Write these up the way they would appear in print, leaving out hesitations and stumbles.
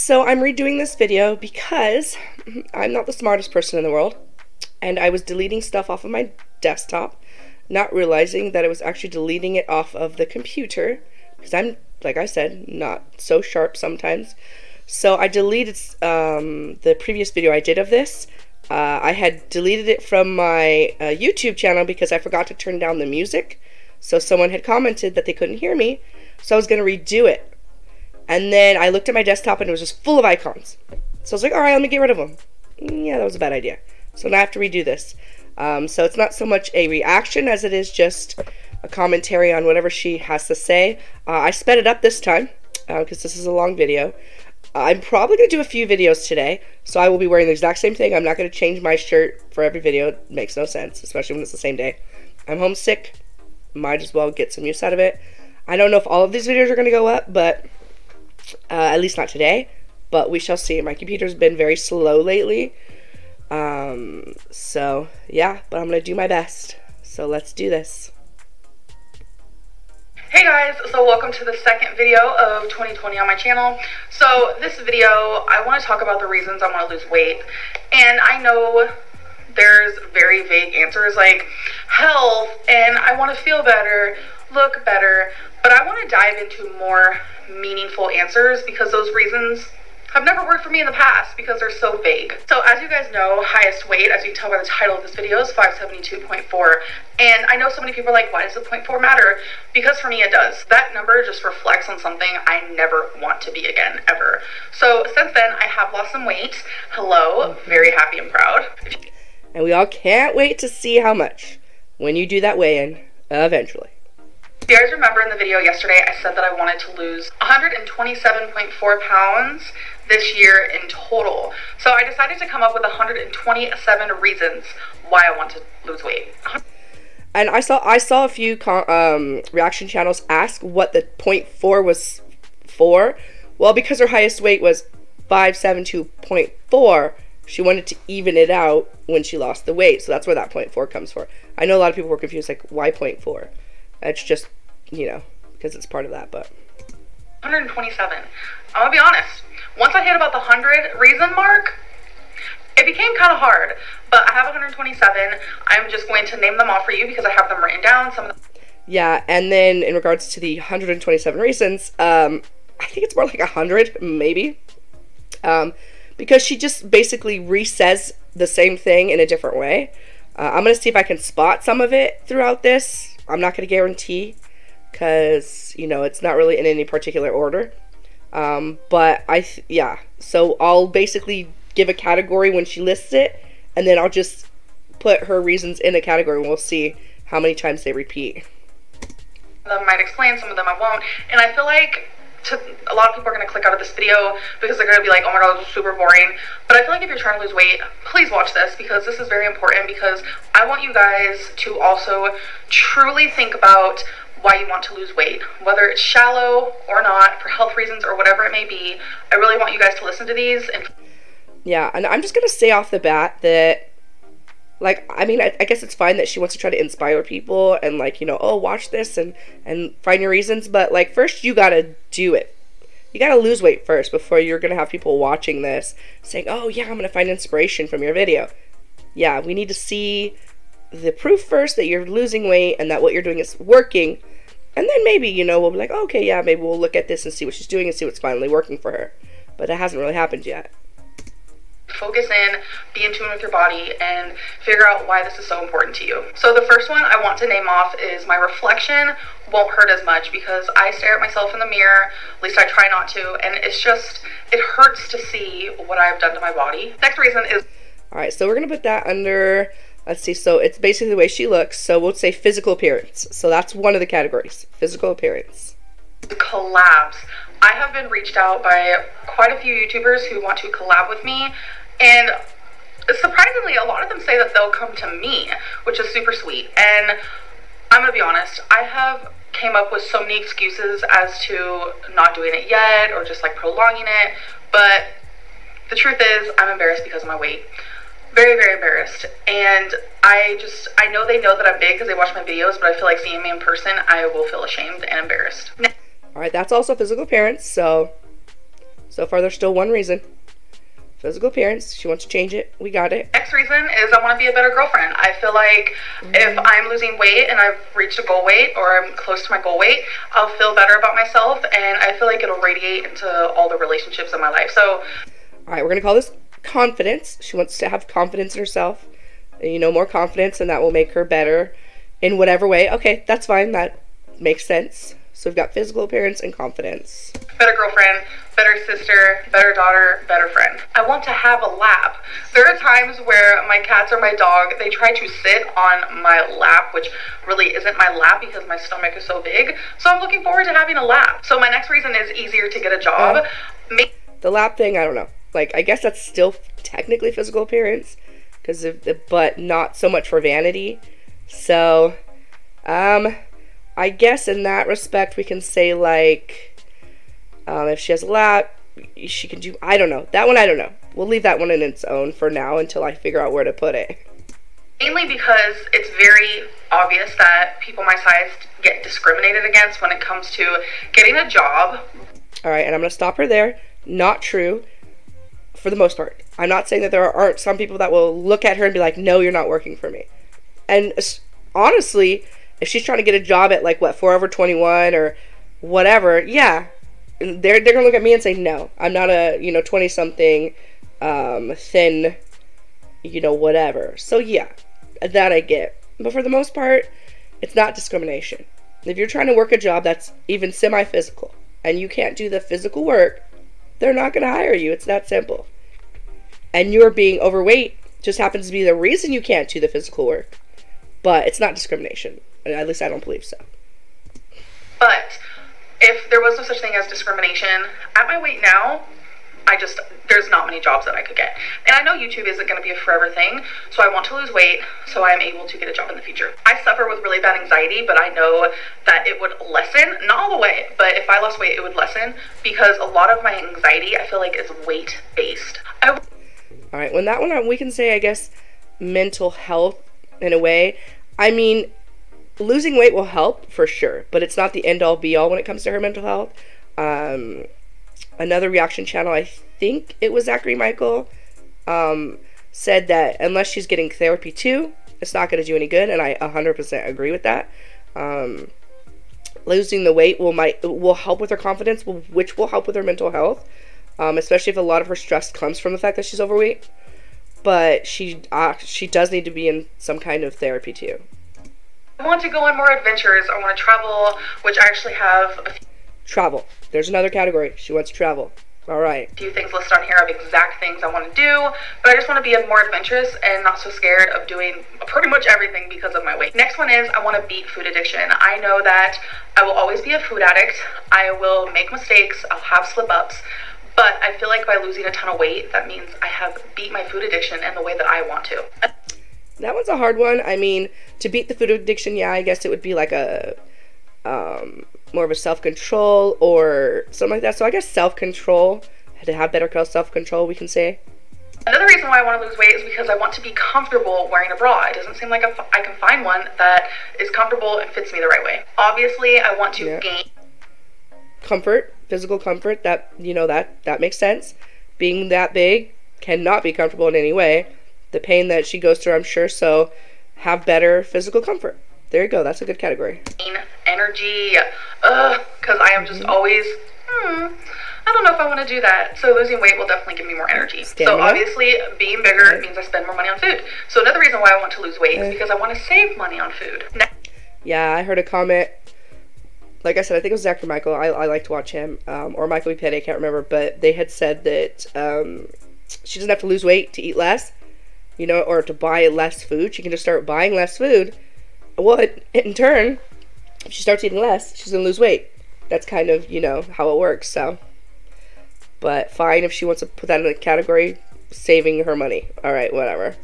So I'm redoing this video because I'm not the smartest person in the world, and I was deleting stuff off of my desktop, not realizing that I was actually deleting it off of the computer, because I'm, like I said, not so sharp sometimes. So I deleted the previous video I did of this. I had deleted it from my YouTube channel because I forgot to turn down the music. So someone had commented that they couldn't hear me, so I was going to redo it. And then I looked at my desktop and it was just full of icons. So I was like, alright, let me get rid of them. Yeah, that was a bad idea. So now I have to redo this. So it's not so much a reaction as it is just a commentary on whatever she has to say. I sped it up this time because this is a long video. I'm probably going to do a few videos today, so I will be wearing the exact same thing. I'm not going to change my shirt for every video. It makes no sense, especially when it's the same day. I'm homesick. Might as well get some use out of it. I don't know if all of these videos are going to go up, but at least not today. But we shall see. My computer's been very slow lately. So, yeah, but I'm going to do my best. So let's do this. Hey guys, so welcome to the second video of 2020 on my channel. So this video, I want to talk about the reasons I want to lose weight. And I know there's very vague answers like health and I want to feel better, look better, but I want to dive into more meaningful answers because those reasons have never worked for me in the past because they're so vague. So as you guys know, highest weight, as you can tell by the title of this video, is 572.4. And I know so many people are like, why does the 0.4 matter? Because for me it does. That number just reflects on something I never want to be again, ever. So since then, I have lost some weight. Hello, very happy and proud. And we all can't wait to see how much when you do that weigh-in eventually. If you guys remember in the video yesterday, I said that I wanted to lose 127.4 pounds this year in total. So I decided to come up with 127 reasons why I want to lose weight. And I saw a few reaction channels ask what the 0.4 was for. Well, because her highest weight was 572.4, she wanted to even it out when she lost the weight. So that's where that 0.4 comes for. I know a lot of people were confused, like, why 0.4? It's just, you know, because it's part of that, but 127. I'm gonna be honest. Once I hit about the 100 reason mark, it became kind of hard. But I have 127. I'm just going to name them off for you because I have them written down. Some of them. Yeah, and then in regards to the 127 reasons, I think it's more like 100, maybe. Because she just basically re-says the same thing in a different way. I'm going to see if I can spot some of it throughout this. I'm not going to guarantee because, you know, it's not really in any particular order. But yeah, so I'll basically give a category when she lists it, and then I'll just put her reasons in a category and we'll see how many times they repeat. Some of them might explain, some of them I won't. And I feel like a lot of people are going to click out of this video because they're going to be like, oh my god, this is super boring. But I feel like if you're trying to lose weight, please watch this because this is very important because I want you guys to also truly think about why you want to lose weight, whether it's shallow or not, for health reasons or whatever it may be. I really want you guys to listen to these. And yeah, and I'm just going to say off the bat that, like, I mean, I guess it's fine that she wants to try to inspire people and, like, you know, oh, watch this and find your reasons. But, like, first you got to do it. You got to lose weight first before you're going to have people watching this saying, oh, yeah, I'm going to find inspiration from your video. Yeah, we need to see the proof first that you're losing weight and that what you're doing is working. And then maybe, you know, we'll be like, oh, okay, yeah, maybe we'll look at this and see what she's doing and see what's finally working for her. But that hasn't really happened yet. Focus in, be in tune with your body, and figure out why this is so important to you. So the first one I want to name off is my reflection won't hurt as much because I stare at myself in the mirror, at least I try not to, and it's just, it hurts to see what I've done to my body. Next reason is... Alright, so we're going to put that under, let's see, so it's basically the way she looks, so we'll say physical appearance. So that's one of the categories, physical appearance. Collabs. I have been reached out by quite a few YouTubers who want to collab with me, and surprisingly, a lot of them say that they'll come to me, which is super sweet. And I'm gonna be honest, I have came up with so many excuses as to not doing it yet or just like prolonging it, but the truth is I'm embarrassed because of my weight. Very, very embarrassed. And I know they know that I'm big because they watch my videos, but I feel like seeing me in person, I will feel ashamed and embarrassed. Alright, that's also physical appearance, so So far, there's still one reason. Physical appearance. She wants to change it. We got it. Next reason is I want to be a better girlfriend. I feel like if I'm losing weight and I've reached a goal weight or I'm close to my goal weight, I'll feel better about myself, and I feel like it'll radiate into all the relationships in my life. So, all right, we're going to call this confidence. She wants to have confidence in herself. You know, more confidence, and that will make her better in whatever way. Okay, that's fine. That makes sense. So we've got physical appearance and confidence. Better girlfriend, better sister, better daughter, better friend. I want to have a lap. There are times where my cats or my dog, they try to sit on my lap, which really isn't my lap because my stomach is so big. So I'm looking forward to having a lap. So my next reason is easier to get a job. The lap thing, I don't know. Like, I guess that's still technically physical appearance, but not so much for vanity. So, I guess in that respect, we can say, like, if she has a lap, she can do, I don't know. That one, I don't know. We'll leave that one in its own for now until I figure out where to put it. Mainly because it's very obvious that people my size get discriminated against when it comes to getting a job. All right, and I'm going to stop her there. Not true for the most part. I'm not saying that there aren't some people that will look at her and be like, no, you're not working for me. And honestly, if she's trying to get a job at, like, what, Forever 21 or whatever, yeah, they're going to look at me and say, no, I'm not a, 20-something, thin, whatever. So, yeah, that I get. But for the most part, it's not discrimination. If you're trying to work a job that's even semi-physical and you can't do the physical work, they're not going to hire you. It's that simple. And your being overweight just happens to be the reason you can't do the physical work. But it's not discrimination. At least I don't believe so. But if there was no such thing as discrimination, at my weight now, there's not many jobs that I could get. And I know YouTube isn't going to be a forever thing, so I want to lose weight so I am able to get a job in the future. I suffer with really bad anxiety, but I know that it would lessen, not all the way, but if I lost weight, it would lessen, because a lot of my anxiety, I feel like, is weight-based. All right, when that one, we can say, I guess, mental health in a way. I mean, losing weight will help for sure, but it's not the end-all be-all when it comes to her mental health. Another reaction channel, I think it was Zachary Michael, said that unless she's getting therapy too, it's not going to do any good, and I 100% agree with that. Losing the weight will help with her confidence, which will help with her mental health, especially if a lot of her stress comes from the fact that she's overweight. But she does need to be in some kind of therapy too. I want to go on more adventures. I want to travel, which I actually have a travel. There's another category. She wants to travel. All right. Few things listed on here of exact things I want to do, but I just want to be more adventurous and not so scared of doing pretty much everything because of my weight. Next one is I want to beat food addiction. I know that I will always be a food addict. I will make mistakes. I'll have slip-ups. But I feel like by losing a ton of weight, that means I have beat my food addiction in the way that I want to. That one's a hard one. I mean, to beat the food addiction, yeah, I guess it would be like a more of a self-control or something like that. So I guess self-control, to have better self-control, we can say. Another reason why I want to lose weight is because I want to be comfortable wearing a bra. It doesn't seem like I can find one that is comfortable and fits me the right way. Obviously, I want to gain comfort, physical comfort. That that makes sense. Being that big cannot be comfortable in any way. The pain that she goes through, I'm sure. So have better physical comfort. There you go. That's a good category. Energy, because I am just always, I don't know if I want to do that. So losing weight will definitely give me more energy. Stamina. So obviously being bigger means I spend more money on food. So another reason why I want to lose weight is because I want to save money on food. Yeah, I heard a comment. Like I said, I think it was Zachary Michael. I like to watch him, or Michael B. Petty, I can't remember. But they had said that she doesn't have to lose weight to eat less, or to buy less food. She can just start buying less food. Well, in turn, if she starts eating less, she's going to lose weight. That's kind of, how it works, so. But fine if she wants to put that in the category, saving her money. All right, whatever.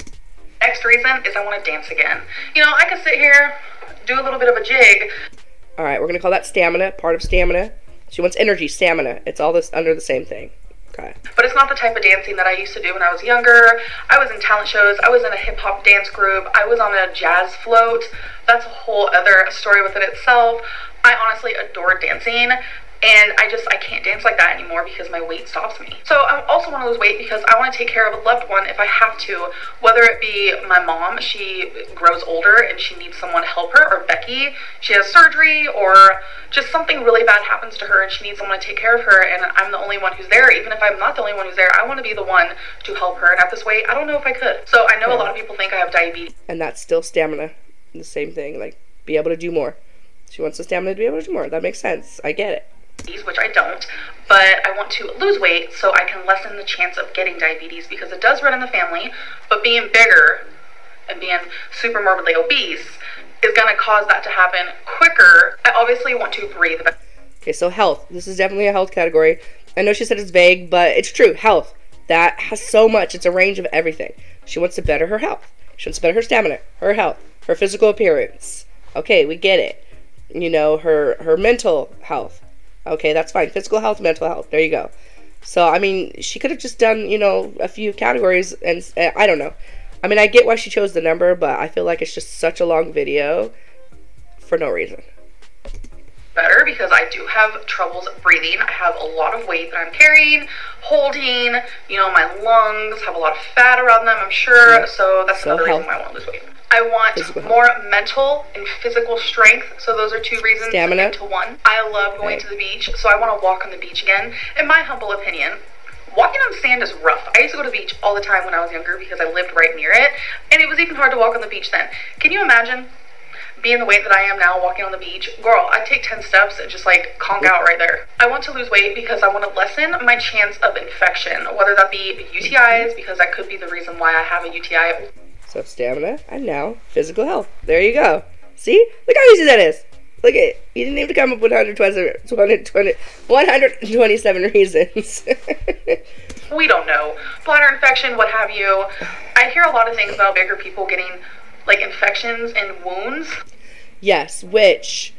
Next reason is I want to dance again. I could sit here, do a little bit of a jig. All right, we're going to call that stamina, part of stamina. She wants energy, stamina. It's all this under the same thing. Okay. But it's not the type of dancing that I used to do when I was younger. I was in talent shows. I was in a hip-hop dance group. I was on a jazz float. That's a whole other story within itself. I honestly adore dancing, and I can't dance like that anymore because my weight stops me. So I also want to lose weight because I want to take care of a loved one if I have to, whether it be my mom, she grows older and she needs someone to help her, or Becky, she has surgery, or just something really bad happens to her and she needs someone to take care of her, and I'm the only one who's there. Even if I'm not the only one who's there, I want to be the one to help her, and at this weight, I don't know if I could. So I know a lot of people think I have diabetes. And that's still stamina. The same thing, like, be able to do more. She wants the stamina to be able to do more. That makes sense. I get it. Which I don't, but I want to lose weight so I can lessen the chance of getting diabetes, because it does run in the family, but being bigger and being super morbidly obese is going to cause that to happen quicker. I obviously want to breathe. Okay, so health. This is definitely a health category. I know she said it's vague, but it's true. Health. That has so much. It's a range of everything. She wants to better her health. She wants to better her stamina, her health, her physical appearance. Okay, we get it. You know, her mental health. Okay, that's fine. Physical health, mental health. There you go. So, I mean, she could have just done, you know, a few categories, and I don't know. I mean, I get why she chose the number, but I feel like it's just such a long video for no reason. Better, because I do have troubles breathing. I have a lot of weight that I'm carrying, holding. You know, my lungs have a lot of fat around them, I'm sure. Yeah. So that's another reason why I want to lose weight. I want more mental and physical strength. So those are two reasons. Stamina. Into one. I love going to the beach, so I want to walk on the beach again. In my humble opinion, walking on sand is rough. I used to go to the beach all the time when I was younger because I lived right near it, and it was even hard to walk on the beach then. Can you imagine being the weight that I am now, walking on the beach? Girl, I'd take 10 steps and just like conk out right there. I want to lose weight because I want to lessen my chance of infection, whether that be UTIs, because that could be the reason why I have a UTI. So stamina, and now physical health. There you go. See? Look how easy that is. Look at it. You didn't even come up with 127 reasons. We don't know. Bladder infection, what have you. I hear a lot of things about bigger people getting like infections and wounds. Yes, which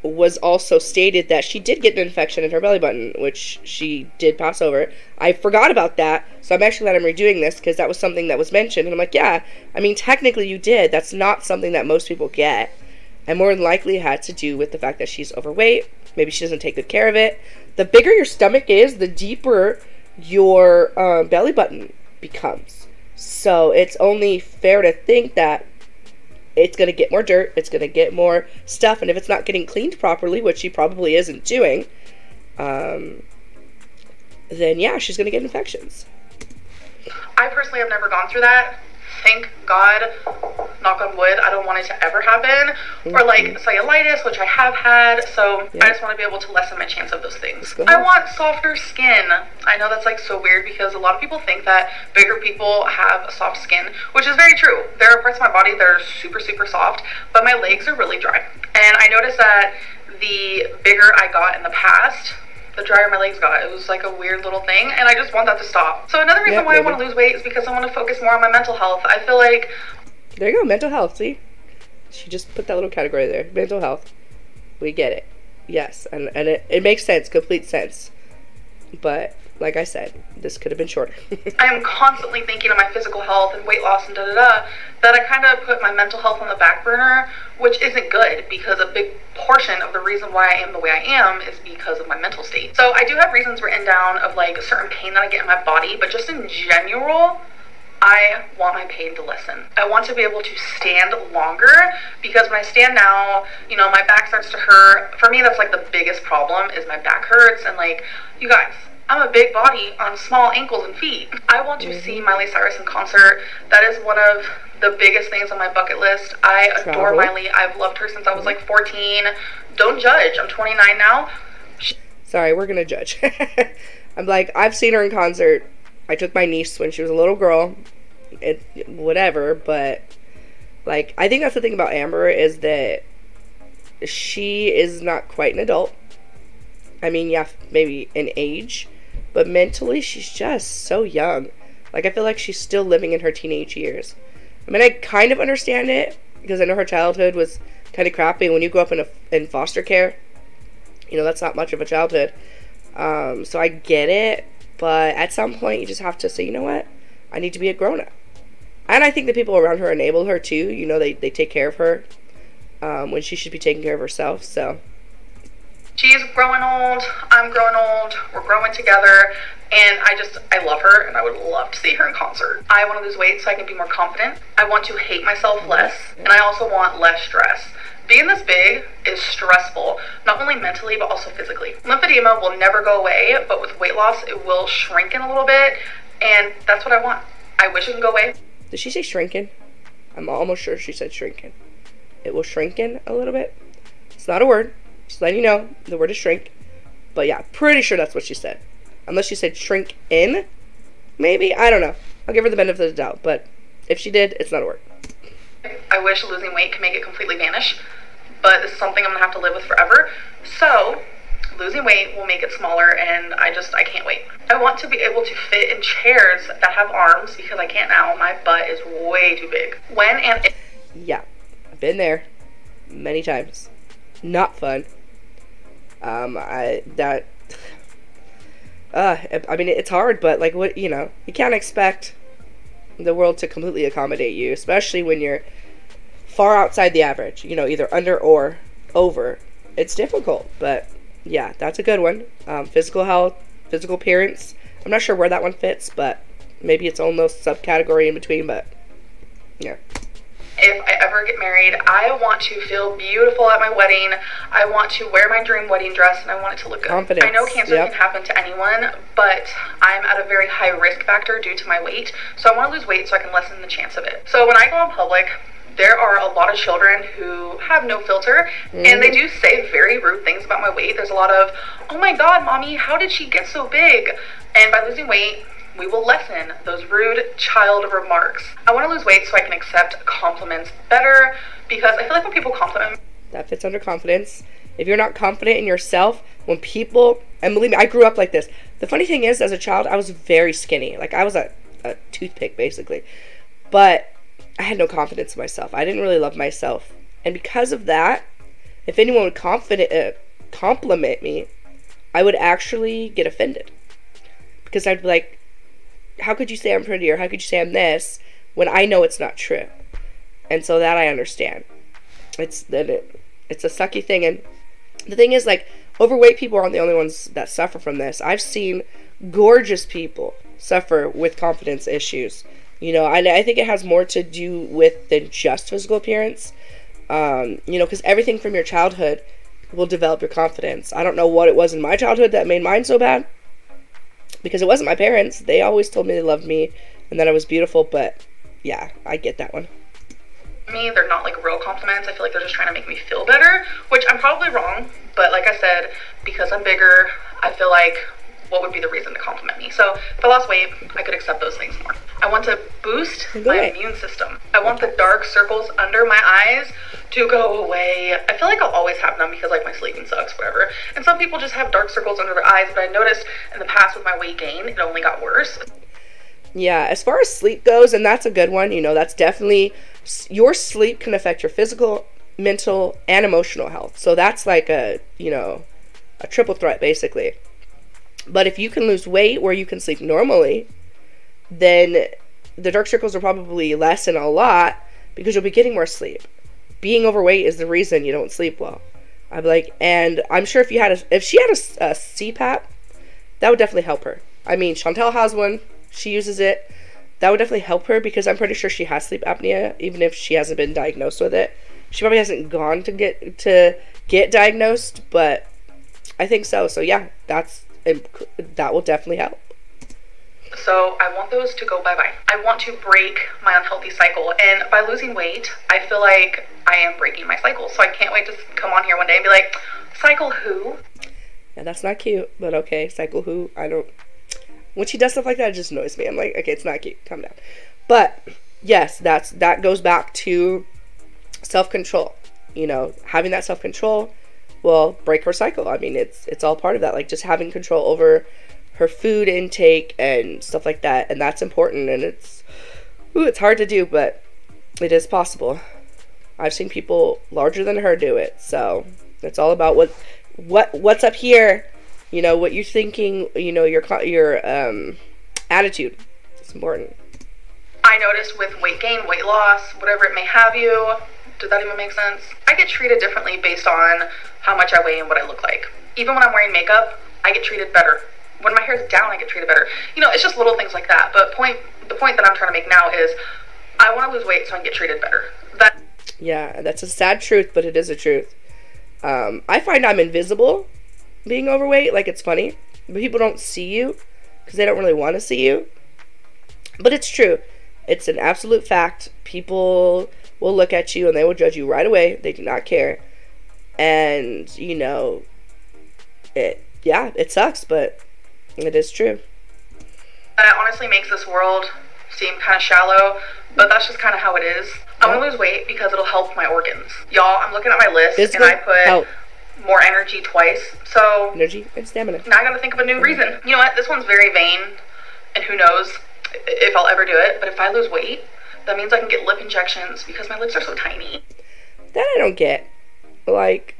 was also stated that she did get an infection in her belly button, which she did pass over. I forgot about that, so I'm actually glad I'm redoing this, because that was something that was mentioned, and I'm like, yeah, I mean, technically you did. That's not something that most people get, and more than likely it had to do with the fact that she's overweight. Maybe she doesn't take good care of it. The bigger your stomach is, the deeper your belly button becomes. So it's only fair to think that it's going to get more dirt, it's going to get more stuff, and if it's not getting cleaned properly, which she probably isn't doing, then yeah, she's going to get infections. I personally have never gone through that. Thank God, knock on wood, I don't want it to ever happen. Or like cellulitis, which I have had, so I just want to be able to lessen my chance of those things. I want softer skin. I know that's like so weird, because a lot of people think that bigger people have soft skin, which is very true. There are parts of my body that are super, super soft, but my legs are really dry. And I noticed that the bigger I got in the past, the drier my legs got. It was like a weird little thing, and I just want that to stop. So another reason why I want to lose weight is because I want to focus more on my mental health. I feel like... There you go, mental health, see? She just put that little category there. Mental health. We get it. Yes, and it makes sense, complete sense. But, like I said, this could have been shorter. I am constantly thinking of my physical health and weight loss and da-da-da, that I kind of put my mental health on the back burner, which isn't good, because a big portion of the reason why I am the way I am is because of my mental state. So I do have reasons written down of like a certain pain that I get in my body, but just in general, I want my pain to lessen. I want to be able to stand longer, because when I stand now, you know, my back starts to hurt. For me, that's like the biggest problem, is my back hurts. And like, you guys, I'm a big body on small ankles and feet. I want to see Miley Cyrus in concert. That is one of the biggest things on my bucket list. I adore Miley. I've loved her since I was like 14. Don't judge. I'm 29 now. Sorry, we're gonna judge. I'm like, I've seen her in concert. I took my niece when she was a little girl. Whatever, but like, I think that's the thing about Amber, is that she is not quite an adult. I mean, yeah, maybe in age, but mentally she's just so young. Like, I feel like she's still living in her teenage years. I mean, I kind of understand it, because I know her childhood was kind of crappy. When you grow up in foster care, you know, that's not much of a childhood. So I get it, but at some point you just have to say, you know what, I need to be a grown-up. And I think the people around her enable her too. You know, they take care of her when she should be taking care of herself. So She's growing old, I'm growing old, we're growing together, and I love her, and I would love to see her in concert. I want to lose weight so I can be more confident. I want to hate myself less, and I also want less stress. Being this big is stressful, not only mentally, but also physically. Lymphedema will never go away, but with weight loss, it will shrink in a little bit, and that's what I want. I wish it can go away. Did she say shrinking? I'm almost sure she said shrinking. It will shrinking a little bit. It's not a word. Just letting you know, the word is shrink. But yeah, pretty sure that's what she said. Unless she said shrink in, maybe? I don't know. I'll give her the benefit of the doubt. But if she did, it's not a word. I wish losing weight could make it completely vanish. But this is something I'm going to have to live with forever. So, losing weight will make it smaller, and I can't wait. I want to be able to fit in chairs that have arms, because I can't now. My butt is way too big. When and if... Yeah, I've been there many times. Not fun. I mean, it's hard, but like, what, you know, you can't expect the world to completely accommodate you, especially when you're far outside the average, you know, either under or over. It's difficult, but yeah, that's a good one. Physical health, physical appearance. I'm not sure where that one fits, but maybe its own little subcategory in between, but yeah. If I ever get married, I want to feel beautiful at my wedding. I want to wear my dream wedding dress, and I want it to look good. Confidence. I know cancer can happen to anyone, but I'm at a very high risk factor due to my weight, so I want to lose weight so I can lessen the chance of it. So when I go in public, there are a lot of children who have no filter, and they do say very rude things about my weight. There's a lot of, oh my god, mommy, how did she get so big? And by losing weight, we will lessen those rude child remarks. I want to lose weight so I can accept compliments better, because I feel like when people compliment me... That fits under confidence. If you're not confident in yourself, when people, and believe me, I grew up like this. The funny thing is, as a child, I was very skinny. Like, I was a toothpick, basically. But I had no confidence in myself. I didn't really love myself. And because of that, if anyone would compliment me, I would actually get offended. Because I'd be like, how could you say I'm pretty, or how could you say I'm this, when I know it's not true? And so that I understand. It's a sucky thing. And the thing is, like, overweight people aren't the only ones that suffer from this. I've seen gorgeous people suffer with confidence issues. You know, I think it has more to do with than just physical appearance. You know, because everything from your childhood will develop your confidence. I don't know what it was in my childhood that made mine so bad, because it wasn't my parents. They always told me they loved me and that I was beautiful, but yeah, I get that one. Me, they're not like real compliments. I feel like they're just trying to make me feel better, which I'm probably wrong, but like I said, because I'm bigger, I feel like, what would be the reason to compliment me? So if I lost weight, I could accept those things more. I want to boost my immune system. I want the dark circles under my eyes to go away. I feel like I'll always have them because like my sleeping sucks, whatever. And some people just have dark circles under their eyes, but I noticed in the past with my weight gain, it only got worse. Yeah, as far as sleep goes, and that's a good one, you know, that's definitely, your sleep can affect your physical, mental, and emotional health. So that's like a, you know, a triple threat basically. But if you can lose weight where you can sleep normally, then the dark circles will probably lessen a lot because you'll be getting more sleep. Being overweight is the reason you don't sleep well. I'd be like, and I'm sure if she had a CPAP, that would definitely help her. I mean, Chantel has one. She uses it. That would definitely help her because I'm pretty sure she has sleep apnea, even if she hasn't been diagnosed with it. She probably hasn't gone to get diagnosed, but I think so. So yeah, that will definitely help. So I want those to go bye-bye. I want to break my unhealthy cycle. And by losing weight, I feel like I am breaking my cycle. So I can't wait to come on here one day and be like, cycle who? Yeah, that's not cute, but okay, cycle who? I don't... When she does stuff like that, it just annoys me. I'm like, okay, it's not cute. Calm down. But yes, that goes back to self-control. You know, having that self-control will break her cycle. I mean, it's all part of that. Like just having control over her food intake and stuff like that, and that's important. And it's hard to do, but it is possible. I've seen people larger than her do it. So it's all about what's up here. You know, what you're thinking, you know, your attitude. It's important. I noticed with weight gain, weight loss, whatever it may have you, does that even make sense? I get treated differently based on how much I weigh and what I look like. Even when I'm wearing makeup, I get treated better. When my hair's down, I get treated better. You know, it's just little things like that. But the point that I'm trying to make now is I want to lose weight so I can get treated better. Yeah, that's a sad truth, but it is a truth. I find I'm invisible being overweight. Like, it's funny, but people don't see you because they don't really want to see you. But it's true. It's an absolute fact. People will look at you and they will judge you right away. They do not care. And, you know, it sucks, but it is true. That honestly makes this world seem kind of shallow, but that's just kind of how it is. I'm gonna lose weight because it'll help my organs. Y'all, I'm looking at my list and I put more energy twice. So energy and stamina. Now I gotta think of a new reason. You know what? This one's very vain, and who knows if I'll ever do it. But if I lose weight, that means I can get lip injections because my lips are so tiny. That I don't get. Like,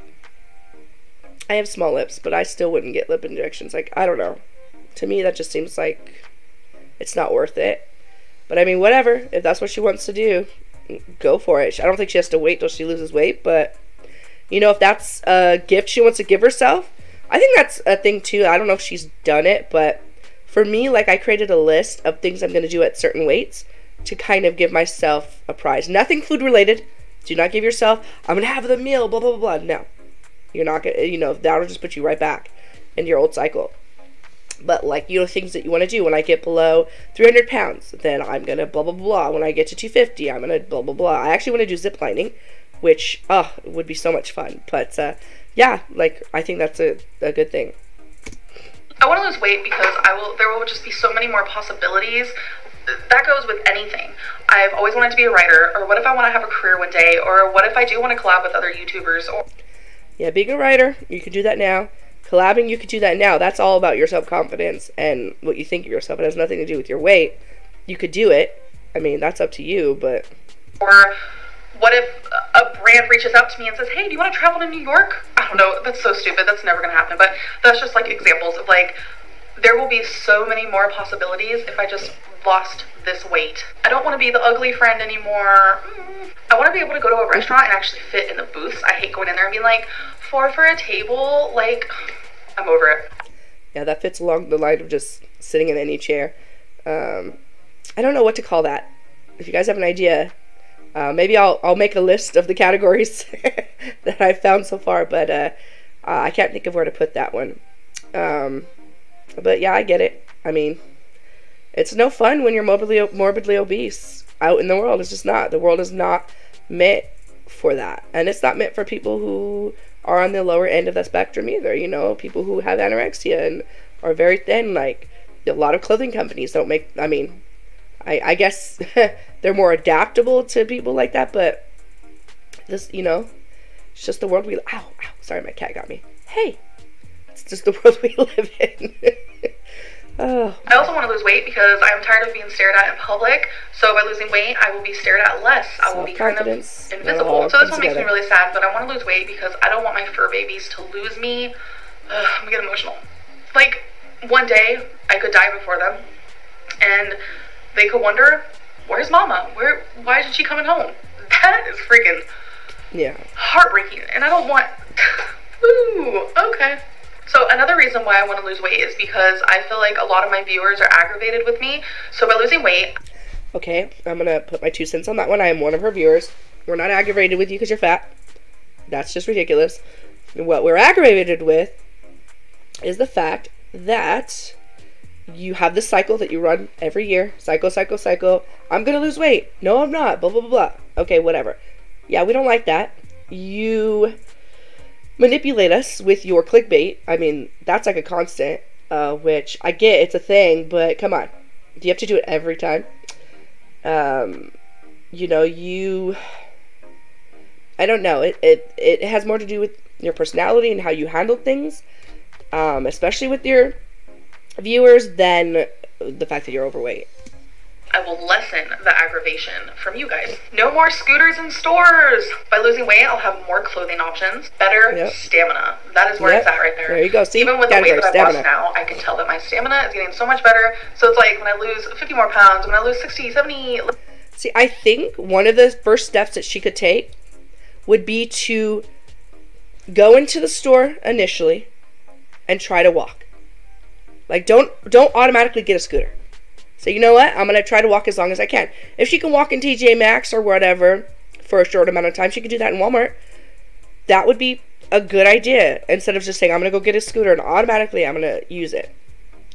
I have small lips, but I still wouldn't get lip injections. Like, I don't know. To me, that just seems like it's not worth it. But I mean, whatever. If that's what she wants to do, go for it. I don't think she has to wait till she loses weight, but you know, if that's a gift she wants to give herself, I think that's a thing too. I don't know if she's done it, but for me, like, I created a list of things I'm going to do at certain weights to kind of give myself a prize. Nothing food related. Do not give yourself, I'm going to have the meal, blah, blah, blah, blah. No. You're not going to, you know, that'll just put you right back into your old cycle. But, like, you know, things that you want to do. When I get below 300 pounds, then I'm going to blah, blah, blah. When I get to 250, I'm going to blah, blah, blah. I actually want to do zip lining, which, would be so much fun. But, yeah, like, I think that's a good thing. I want to lose weight because there will just be so many more possibilities. That goes with anything. I've always wanted to be a writer, or what if I want to have a career one day, or what if I do want to collab with other YouTubers, or... Yeah, being a writer, you can do that now. Collabing, you can do that now. That's all about your self-confidence and what you think of yourself. It has nothing to do with your weight. You could do it. I mean, that's up to you, but... Or what if a brand reaches out to me and says, hey, do you want to travel to New York? I don't know. That's so stupid. That's never going to happen. But that's just, like, examples of, like, there will be so many more possibilities if I just lost this weight. I don't want to be the ugly friend anymore. I want to be able to go to a restaurant and actually fit in the booths. I hate going in there and being like, for a table, like, I'm over it. Yeah, that fits along the line of just sitting in any chair. I don't know what to call that. If you guys have an idea, maybe I'll make a list of the categories that I've found so far, but I can't think of where to put that one. But yeah, I get it. I mean, it's no fun when you're morbidly obese out in the world. It's just not. The world is not meant for that. And it's not meant for people who are on the lower end of the spectrum either. You know, people who have anorexia and are very thin. Like, a lot of clothing companies don't make, I mean, I guess they're more adaptable to people like that, but this, you know, it's just the world we, ow, sorry, my cat got me. Hey, it's just the world we live in. Oh. I also want to lose weight because I'm tired of being stared at in public. So by losing weight, I will be stared at less. I will be kind of invisible. So this one makes me really sad, but I want to lose weight because I don't want my fur babies to lose me. I'm gonna get emotional. Like, one day, I could die before them, and they could wonder, where's Mama? Why isn't she coming home? That is freaking heartbreaking, and I don't want... Ooh, okay. So another reason why I want to lose weight is because I feel like a lot of my viewers are aggravated with me. So by losing weight... Okay, I'm going to put my 2 cents on that one. I am one of her viewers. We're not aggravated with you because you're fat. That's just ridiculous. What we're aggravated with is the fact that you have this cycle that you run every year. Cycle. I'm going to lose weight. No, I'm not. Blah, blah, blah, blah. Okay, whatever. Yeah, we don't like that. You manipulate us with your clickbait. I mean, that's like a constant, which I get, it's a thing, but come on. Do you have to do it every time? You know, I don't know. It has more to do with your personality and how you handle things, especially with your viewers, than the fact that you're overweight. I will lessen the aggravation from you guys. No more scooters in stores. By losing weight, I'll have more clothing options, better stamina. That is where it's at right there. There you go. See, even with the weight that I've lost now, I can tell that my stamina is getting so much better. So it's like when I lose 50 more pounds, when I lose 60, 70... See, I think one of the first steps that she could take would be to go into the store initially, and try to walk. Like, don't automatically get a scooter. So you know what? I'm going to try to walk as long as I can. If she can walk in TJ Maxx or whatever for a short amount of time, she could do that in Walmart. That would be a good idea. Instead of just saying, I'm going to go get a scooter and automatically I'm going to use it.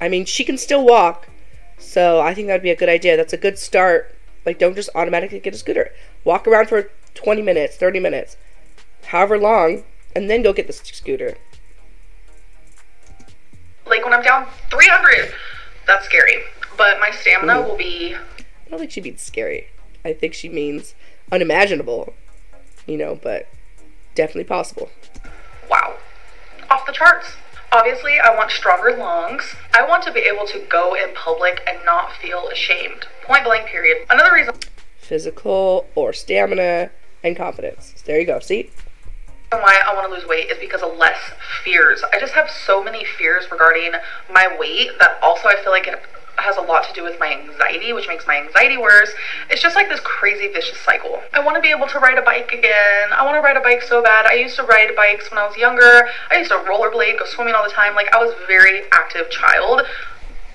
I mean, she can still walk. So I think that would be a good idea. That's a good start. Like, don't just automatically get a scooter. Walk around for 20 minutes, 30 minutes, however long, and then go get the scooter. Like, when I'm down 300, that's scary. But my stamina will be... I don't think she means scary. I think she means unimaginable. You know, but definitely possible. Wow. Off the charts. Obviously, I want stronger lungs. I want to be able to go in public and not feel ashamed. Point blank, period. Another reason... Physical or stamina and confidence. There you go. See? Why I want to lose weight is because of less fears. I just have so many fears regarding my weight that also I feel like it has a lot to do with my anxiety, which makes my anxiety worse. It's just like this crazy vicious cycle. I want to be able to ride a bike again. I want to ride a bike so bad. I used to ride bikes when I was younger. I used to rollerblade, go swimming all the time. Like, I was a very active child.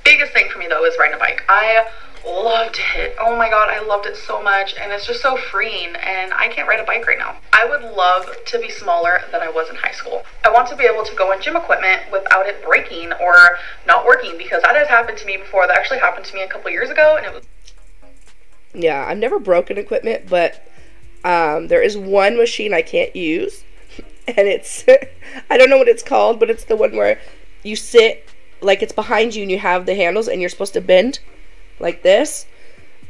Biggest thing for me though is riding a bike. I loved it. Oh my god, I loved it so much, and it's just so freeing, and I can't ride a bike right now. I would love to be smaller than I was in high school. I want to be able to go in gym equipment without it breaking or not working, because that has happened to me before. That actually happened to me a couple years ago, and it was... Yeah, I've never broken equipment, but there is one machine I can't use, and it's, I don't know what it's called, but it's the one where you sit, like it's behind you and you have the handles and you're supposed to bend like this.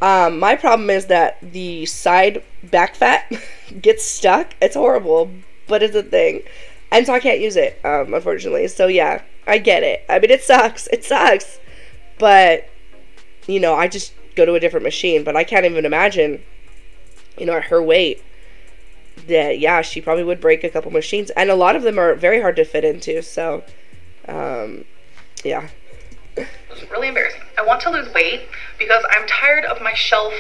My problem is that the side back fat gets stuck. It's horrible, but it's a thing. And so I can't use it, unfortunately. So yeah, I get it. I mean, it sucks. It sucks. But, you know, I just go to a different machine. But I can't even imagine, you know, at her weight, that, yeah, she probably would break a couple machines. And a lot of them are very hard to fit into. So, yeah. It's really embarrassing. I want to lose weight because I'm tired of my shelf.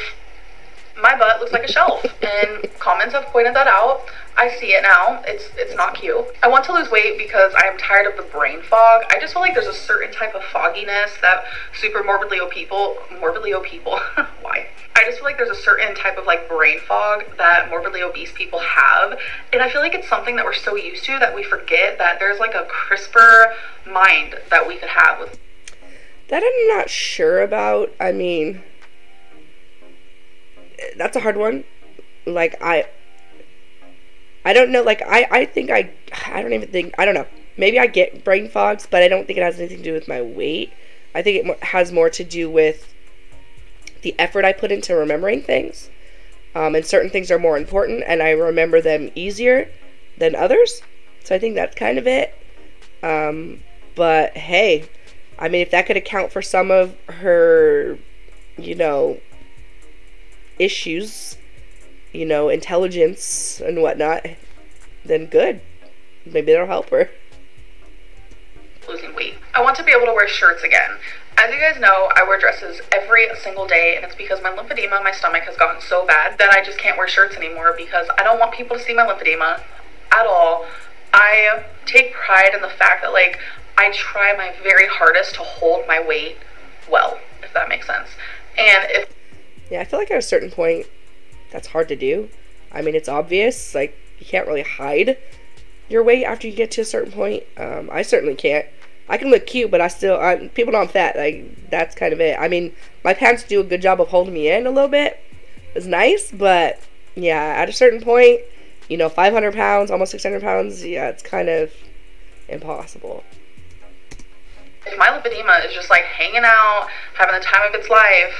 My butt looks like a shelf, and comments have pointed that out. I see it now. It's not cute. I want to lose weight because I am tired of the brain fog. I just feel like there's a certain type of fogginess that super morbidly obese people, why? I just feel like there's a certain type of like brain fog that morbidly obese people have, and I feel like it's something that we're so used to that we forget that there's like a crisper mind that we could have with. That I'm not sure about. I mean, that's a hard one. Like, I don't know. Like, I think I don't even think, I don't know. Maybe I get brain fogs, but I don't think it has anything to do with my weight. I think it has more to do with the effort I put into remembering things. And certain things are more important, and I remember them easier than others. So I think that's kind of it. But hey, I mean, if that could account for some of her, you know, issues, you know, intelligence and whatnot, then good. Maybe that'll help her. Losing weight. I want to be able to wear shirts again. As you guys know, I wear dresses every single day, and it's because my lymphedema in my stomach has gotten so bad that I just can't wear shirts anymore because I don't want people to see my lymphedema at all. I take pride in the fact that, like, I try my very hardest to hold my weight well, if that makes sense. And if... Yeah, I feel like at a certain point, that's hard to do. I mean, it's obvious. Like, you can't really hide your weight after you get to a certain point. I certainly can't. I can look cute, but people know I'm fat. Like, that's kind of it. I mean, my pants do a good job of holding me in a little bit. It's nice, but yeah, at a certain point, you know, 500 pounds, almost 600 pounds, yeah, it's kind of impossible. If my lymphedema is just like hanging out, having the time of its life,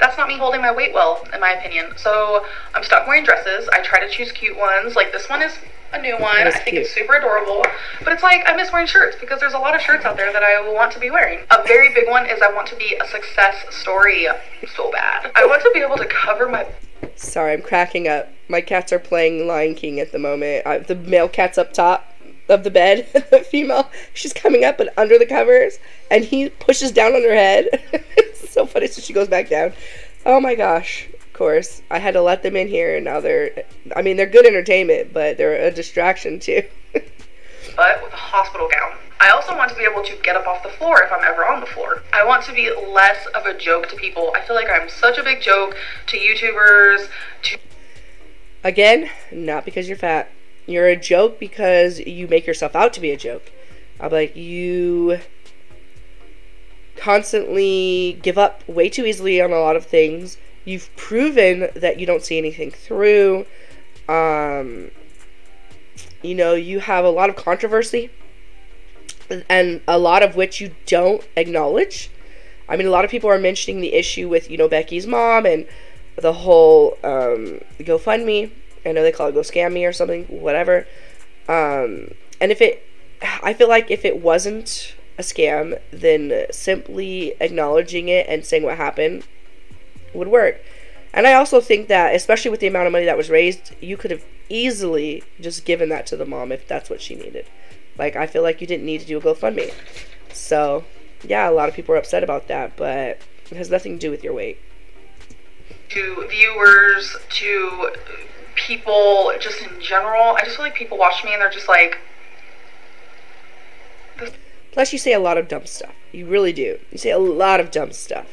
that's not me holding my weight well, in my opinion. So I'm stuck wearing dresses. I try to choose cute ones. Like, this one is a new one. I think it's super adorable. But it's like, I miss wearing shirts because there's a lot of shirts out there that I will want to be wearing. A very big one is I want to be a success story so bad. I want to be able to cover my... Sorry, I'm cracking up. My cats are playing Lion King at the moment. The male cat's up top of the bed. The female, she's coming up and under the covers, and he pushes down on her head. It's so funny. So she goes back down. Oh my gosh. Of course, I had to let them in here, and now they're good entertainment, but they're a distraction too. But with a hospital gown. I also want to be able to get up off the floor if I'm ever on the floor. I want to be less of a joke to people. I feel like I'm such a big joke to YouTubers, to... Again, not because you're fat. You're a joke because you make yourself out to be a joke. I'm like, you constantly give up way too easily on a lot of things. You've proven that you don't see anything through. You know, you have a lot of controversy, and a lot of which you don't acknowledge. I mean, a lot of people are mentioning the issue with, you know, Becky's mom and the whole GoFundMe. I know they call it Go Scam Me or something, whatever. And I feel like if it wasn't a scam, then simply acknowledging it and saying what happened would work. And I also think that, especially with the amount of money that was raised, you could have easily just given that to the mom if that's what she needed. Like, I feel like you didn't need to do a GoFundMe. So, yeah, a lot of people are upset about that, but it has nothing to do with your weight. To viewers, to people just in general, I just feel like people watch me and they're just like... Plus, you say a lot of dumb stuff. You really do. You say a lot of dumb stuff.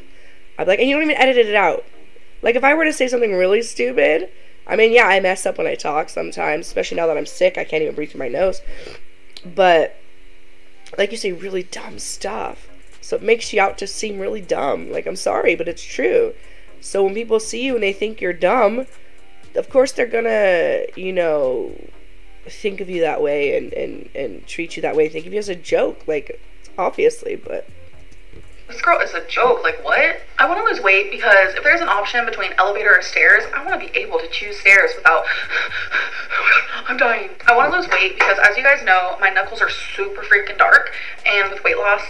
I'm like, and you don't even edit it out. Like, if I were to say something really stupid, I mean, yeah, I mess up when I talk sometimes, especially now that I'm sick. I can't even breathe through my nose. But, like, you say really dumb stuff. So it makes you out to seem really dumb. Like, I'm sorry, but it's true. So when people see you and they think you're dumb, of course they're gonna, you know, think of you that way and treat you that way. Think of you as a joke, like, obviously, but... This girl is a joke, like what? I want to lose weight because if there's an option between elevator or stairs, I want to be able to choose stairs without, oh my God, I'm dying. I want to lose weight because, as you guys know, my knuckles are super freaking dark, and with weight loss,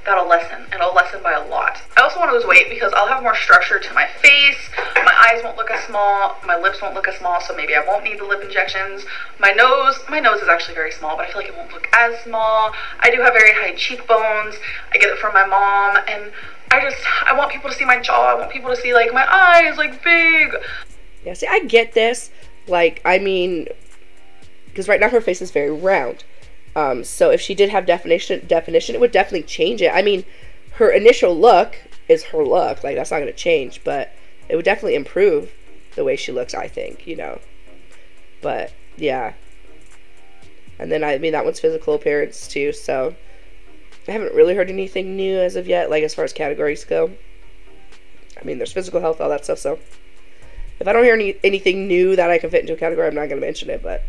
that'll lessen. It'll lessen by a lot. I also want to lose weight because I'll have more structure to my face, my eyes won't look as small, my lips won't look as small, so maybe I won't need the lip injections. My nose is actually very small, but I feel like it won't look as small. I do have very high cheekbones. I get it from my mom, and I want people to see my jaw. I want people to see, like, my eyes, like, big. Yeah, see, I get this. Like, I mean, because right now her face is very round. So if she did have definition, it would definitely change it. I mean, her initial look is her look. Like, that's not going to change, but it would definitely improve the way she looks, I think, you know. But, yeah. And then, I mean, that one's physical appearance, too, so I haven't really heard anything new as of yet, like, as far as categories go. I mean, there's physical health, all that stuff, so if I don't hear anything new that I can fit into a category, I'm not going to mention it, but...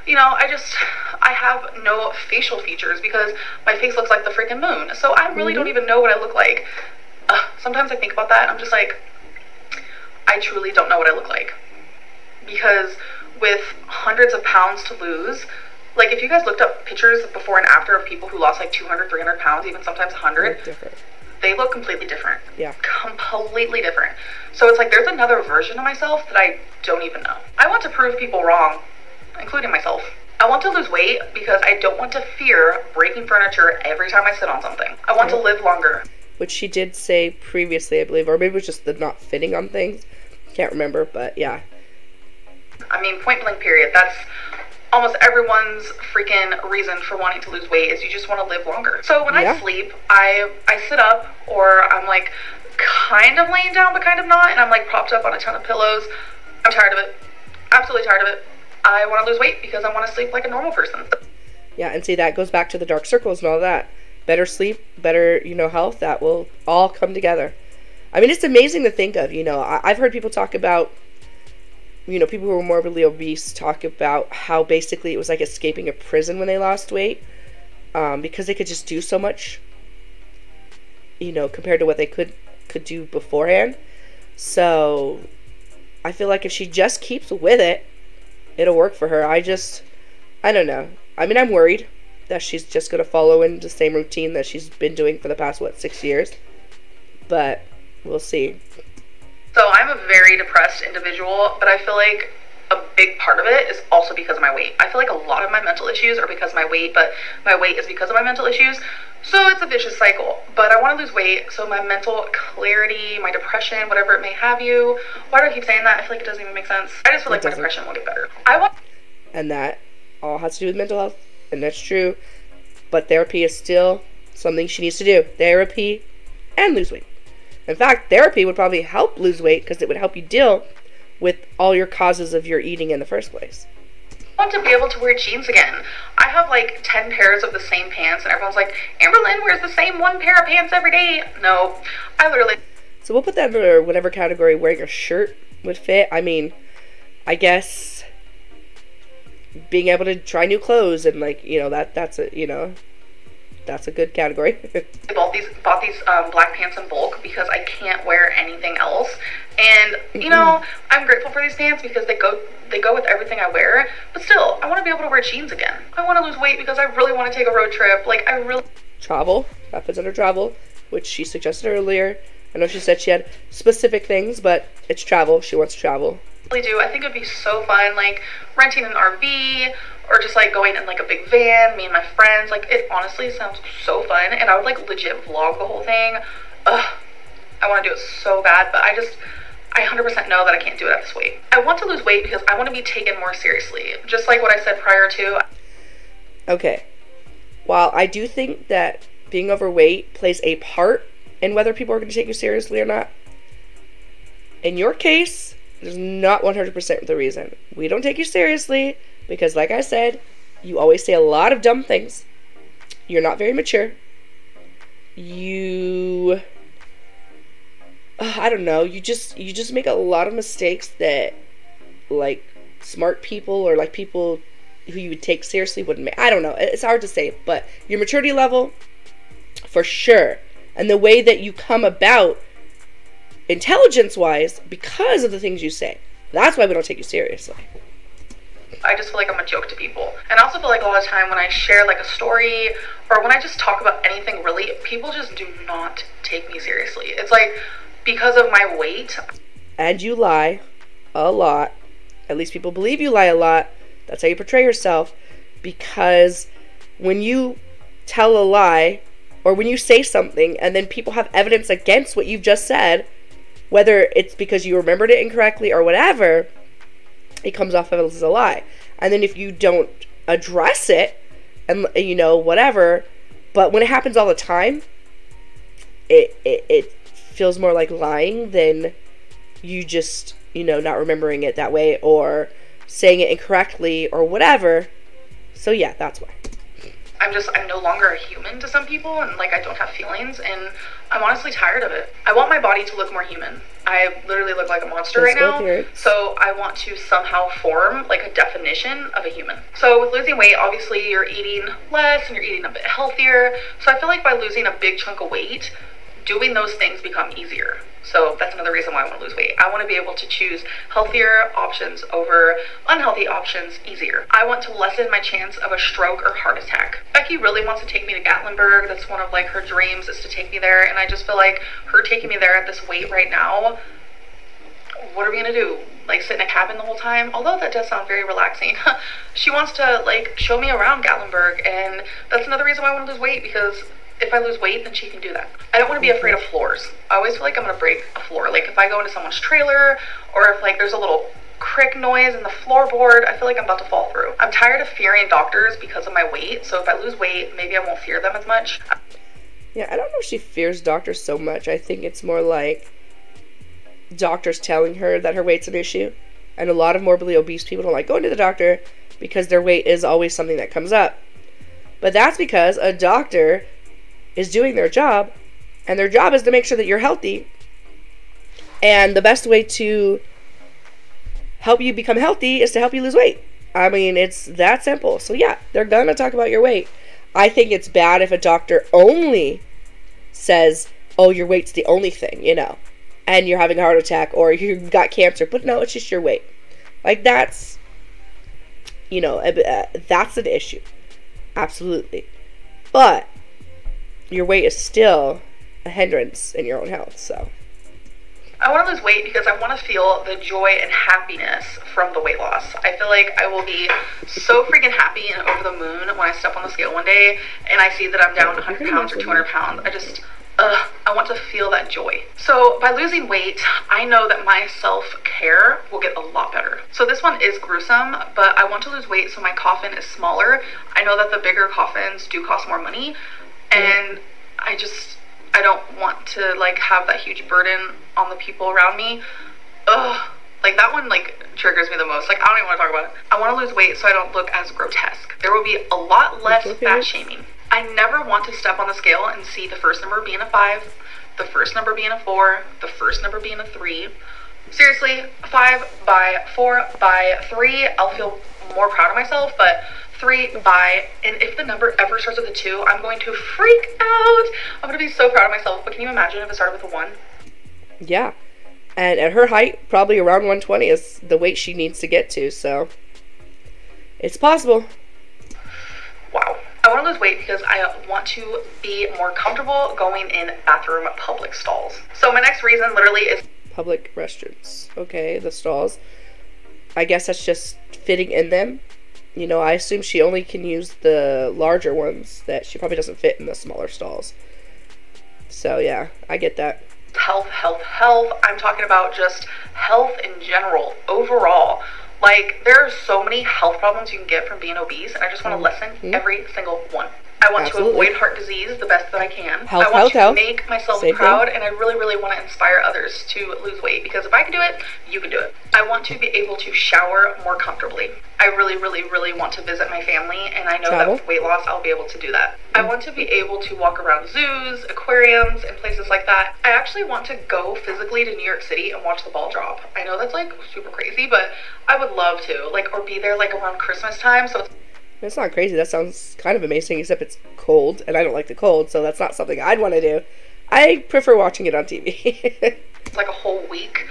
You know, I have no facial features because my face looks like the freaking moon. So I really don't even know what I look like. Sometimes I think about that and I'm just like, I truly don't know what I look like. Because with hundreds of pounds to lose, like if you guys looked up pictures before and after of people who lost like 200, 300 pounds, even sometimes 100, they look completely different. Yeah. Completely different. So it's like there's another version of myself that I don't even know. I want to prove people wrong, including myself. I want to lose weight because I don't want to fear breaking furniture every time I sit on something. I want to live longer. Which she did say previously, I believe, or maybe it was just the not fitting on things. Can't remember, but yeah. I mean, point blank period. That's almost everyone's freaking reason for wanting to lose weight, is you just want to live longer. So when I sleep, I sit up, or I'm like kind of laying down but kind of not, and I'm like propped up on a ton of pillows. I'm tired of it. Absolutely tired of it. I want to lose weight because I want to sleep like a normal person. Yeah, and see, that goes back to the dark circles and all that. Better sleep, better, you know, health, that will all come together. I mean, it's amazing to think of, you know. I've heard people talk about, you know, people who are morbidly obese talk about how basically it was like escaping a prison when they lost weight, because they could just do so much, you know, compared to what they could do beforehand. So I feel like if she just keeps with it, it'll work for her. I don't know. I mean, I'm worried that she's just going to follow in the same routine that she's been doing for the past, 6 years? But we'll see. So I'm a very depressed individual, but I feel like a big part of it is also because of my weight. I feel like a lot of my mental issues are because of my weight, but my weight is because of my mental issues. So it's a vicious cycle. But I want to lose weight, so my mental clarity, my depression, whatever it may have you. Why do I keep saying that? I feel like it doesn't even make sense. I just feel like my depression will get better. And that all has to do with mental health, and that's true. but therapy is still something she needs to do. Therapy and lose weight. In fact, therapy would probably help lose weight because it would help you deal with all your causes of your eating in the first place. I want to be able to wear jeans again. I have like 10 pairs of the same pants and everyone's like, Amberlynn wears the same one pair of pants every day. No, I literally... So we'll put that in whatever category wearing a shirt would fit. I mean, I guess being able to try new clothes and like, you know, that's a, you know, that's a good category. I bought these black pants in bulk because I can't wear anything else. And, you know, I'm grateful for these pants because they go with everything I wear. But still, I want to be able to wear jeans again. I want to lose weight because I really want to take a road trip. Like, I really... Travel. That fits under travel, which she suggested earlier. I know she said she had specific things, but it's travel. She wants to travel. I really do. I think it would be so fun, like, renting an RV or just, like, going in, like, a big van, me and my friends. Like, it honestly sounds so fun. And I would, like, legit vlog the whole thing. Ugh. I want to do it so bad, but I 100% know that I can't do it at this weight. I want to lose weight because I want to be taken more seriously. Just like what I said prior to. Okay. While I do think that being overweight plays a part in whether people are going to take you seriously or not, in your case, it is not 100% the reason. We don't take you seriously because, like I said, you always say a lot of dumb things. You're not very mature. You... I don't know, you just make a lot of mistakes that, like, smart people or, like, people who you would take seriously wouldn't make. I don't know, it's hard to say, but your maturity level, for sure, and the way that you come about intelligence-wise because of the things you say, that's why we don't take you seriously. I just feel like I'm a joke to people. And I also feel like a lot of time when I share, like, a story or when I just talk about anything really, people just do not take me seriously. It's like... because of my weight. And you lie a lot. At least people believe you lie a lot. That's how you portray yourself. Because when you tell a lie, or when you say something, and then people have evidence against what you've just said, whether it's because you remembered it incorrectly or whatever, it comes off as a lie. And then if you don't address it, and you know, whatever, but when it happens all the time, it feels more like lying than you just, you know, not remembering it that way or saying it incorrectly or whatever. So yeah, that's why. I'm no longer a human to some people, and like I don't have feelings, and I'm honestly tired of it. I want my body to look more human. I literally look like a monster right now. So I want to somehow form like a definition of a human. So with losing weight, obviously you're eating less and you're eating a bit healthier. So I feel like by losing a big chunk of weight, doing those things become easier. So that's another reason why I want to lose weight. I want to be able to choose healthier options over unhealthy options easier. I want to lessen my chance of a stroke or heart attack. Becky really wants to take me to Gatlinburg. That's one of like her dreams, is to take me there. And I just feel like her taking me there at this weight right now, what are we gonna do? Like sit in a cabin the whole time? Although that does sound very relaxing. She wants to like show me around Gatlinburg, and that's another reason why I want to lose weight, because if I lose weight, then she can do that. I don't want to be afraid of floors. I always feel like I'm going to break a floor. Like if I go into someone's trailer, or if like there's a little crick noise in the floorboard, I feel like I'm about to fall through. I'm tired of fearing doctors because of my weight. So if I lose weight, maybe I won't fear them as much. Yeah, I don't know if she fears doctors so much. I think it's more like doctors telling her that her weight's an issue. And a lot of morbidly obese people don't like going to the doctor because their weight is always something that comes up. But that's because a doctor is doing their job, and their job is to make sure that you're healthy. And the best way to help you become healthy is to help you lose weight. I mean, it's that simple. So yeah, they're gonna talk about your weight. I think it's bad if a doctor only says, oh, your weight's the only thing, you know, and you're having a heart attack or you've got cancer, but no, it's just your weight. Like that's, you know, that's an issue. Absolutely. But your weight is still a hindrance in your own health, so. I want to lose weight because I want to feel the joy and happiness from the weight loss. I feel like I will be so freaking happy and over the moon when I step on the scale one day and I see that I'm down 100 pounds or 200 pounds. I just I want to feel that joy. So by losing weight, I know that my self-care will get a lot better. So this one is gruesome, but I want to lose weight so my coffin is smaller. I know that the bigger coffins do cost more money, and I don't want to like have that huge burden on the people around me. Like that one like triggers me the most. Like I don't even want to talk about it. I want to lose weight so I don't look as grotesque. There will be a lot less fat shaming. I never want to step on the scale and see the first number being a 5, the first number being a 4, the first number being a 3. Seriously, 5 by 4 by 3, I'll feel more proud of myself, but 3 by, and if the number ever starts with a 2, I'm going to freak out. I'm going to be so proud of myself, but can you imagine if it started with a 1? Yeah, and at her height, probably around 120 is the weight she needs to get to, so it's possible. Wow. I want to lose weight because I want to be more comfortable going in bathroom public stalls. So my next reason literally is public restrooms. Okay, the stalls. I guess that's just fitting in them. You know, I assume she only can use the larger ones, that she probably doesn't fit in the smaller stalls. So yeah, I get that. Health, health, health. I'm talking about just health in general, overall. Like, there are so many health problems you can get from being obese, and I just want to lessen every single one. I want to avoid heart disease the best that I can. I want to make myself proud, and I really, really want to inspire others to lose weight, because if I can do it, you can do it. I want to be able to shower more comfortably. I really, really, really want to visit my family, and I know that with weight loss, I'll be able to do that. I want to be able to walk around zoos, aquariums, and places like that. I actually want to go physically to New York City and watch the ball drop. I know that's like super crazy, but I would love to, like, or be there like around Christmas time, so it's not crazy. That sounds kind of amazing, except it's cold, and I don't like the cold, so that's not something I'd want to do. I prefer watching it on TV. It's like a whole week.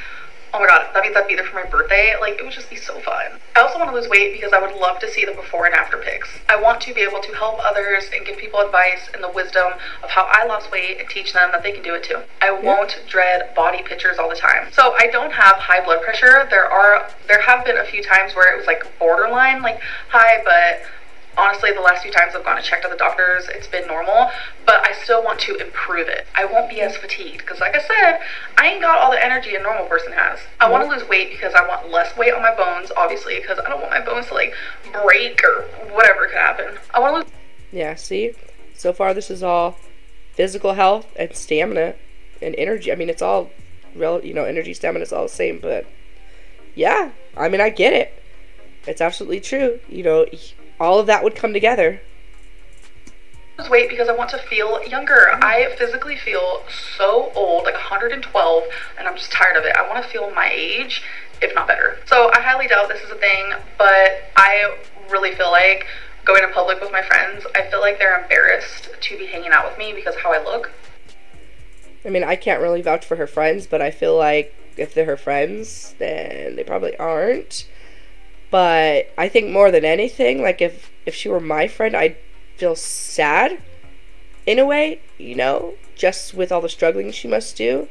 Oh my god, that means I'd be there for my birthday. Like, it would just be so fun. I also want to lose weight because I would love to see the before and after pics. I want to be able to help others and give people advice and the wisdom of how I lost weight and teach them that they can do it too. I won't dread body pictures all the time. So I don't have high blood pressure. There have been a few times where it was like borderline, like high, but honestly, the last few times I've gone and checked at the doctors, it's been normal, but I still want to improve it. I won't be as fatigued, because like I said, I ain't got all the energy a normal person has. I want to lose weight because I want less weight on my bones, obviously, because I don't want my bones to like break or whatever could happen. I want to lose... Yeah, see? So far this is all physical health and stamina and energy. I mean, it's all, energy, stamina, it's all the same, but yeah, I mean, I get it. It's absolutely true. All of that would come together. Lose weight because I want to feel younger. I physically feel so old, like 112, and I'm just tired of it. I want to feel my age, if not better. So I highly doubt this is a thing, but I really feel like going in public with my friends, I feel like they're embarrassed to be hanging out with me because of how I look. I mean, I can't really vouch for her friends, but I feel like if they're her friends, then they probably aren't. But I think more than anything, like if she were my friend, I'd feel sad in a way, just with all the struggling she must do.